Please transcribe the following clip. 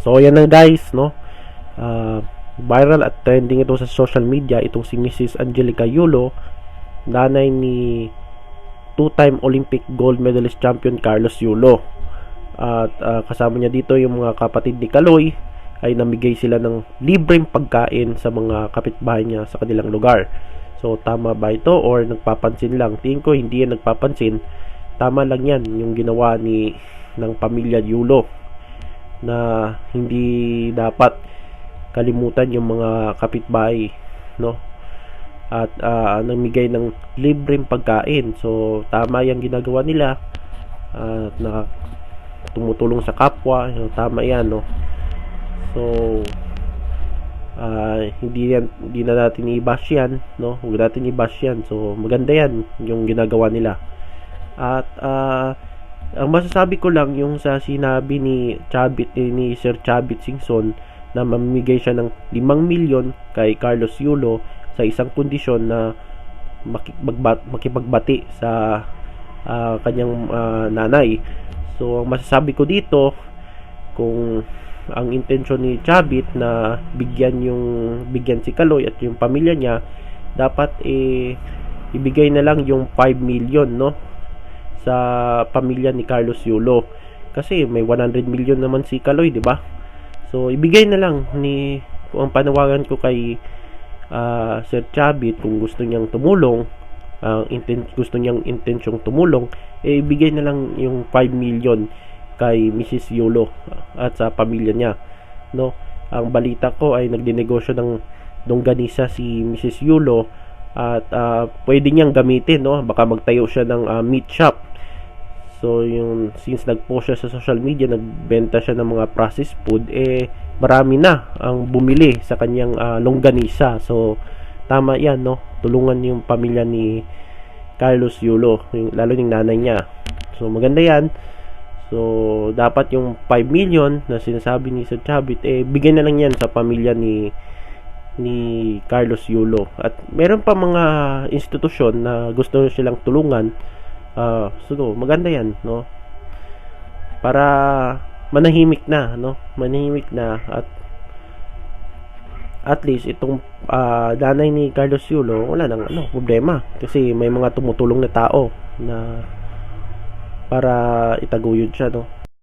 So yan na guys, no. Viral at trending ito sa social media, itong si Mrs. Angelica Yulo, nanay ni two-time Olympic gold medalist champion Carlos Yulo. At kasama niya dito yung mga kapatid ni Kaloy, ay namigay sila ng libreng pagkain sa mga kapitbahay niya sa kanilang lugar. So tama ba ito or nagpapansin lang? Tingin ko hindi yan nagpapansin. Tama lang yan yung ginawa ng pamilya Yulo, na hindi dapat kalimutan yung mga kapitbahay, no? At namigay ng libreng pagkain. So tama yung ginagawa nila, at tumutulong sa kapwa. So, tama yan, no? So hindi na natin i-bash yan, no? Huwag natin i-bash yan. So maganda yan yung ginagawa nila. At ang masasabi ko lang yung sa sinabi ni Sir Chavit Singson, na mamimigay siya ng 5 milyon kay Carlos Yulo sa isang kondisyon na makipagbati sa kanyang nanay. So ang masasabi ko dito, kung ang intensyon ni Chavit na bigyan si Kaloy at yung pamilya niya, dapat ibigay na lang yung 5 million, no, sa pamilya ni Carlos Yulo, kasi may 100 million naman si Kaloy, di ba? So ibigay na lang kung ang panawagan ko kay Sir Chavit, kung gusto niyang tumulong, gusto niyang intensyong tumulong, ibigay na lang yung 5 million kay Mrs. Yulo at sa pamilya niya, no? Ang balita ko ay nagdinegosyo ng longganisa si Mrs. Yulo, at pwede niyang gamitin, no? Baka magtayo siya ng meat shop. So since nag-post siya sa social media, nagbenta siya ng mga processed food, marami na ang bumili sa kanyang longganisa. So tama yan, no? Tulungan yung pamilya ni Carlos Yulo, lalo yung nanay niya. So maganda yan. So dapat yung 5 million na sinasabi ni Sir Chavit, bigyan na lang yan sa pamilya ni Carlos Yulo. At meron pa mga institusyon na gusto silang tulungan. So maganda yan, no? Para manahimik na, no? Manahimik na, at least itong nanay ni Carlos Yulo, wala nang problema, kasi may mga tumutulong na tao na para itaguyod siya, no?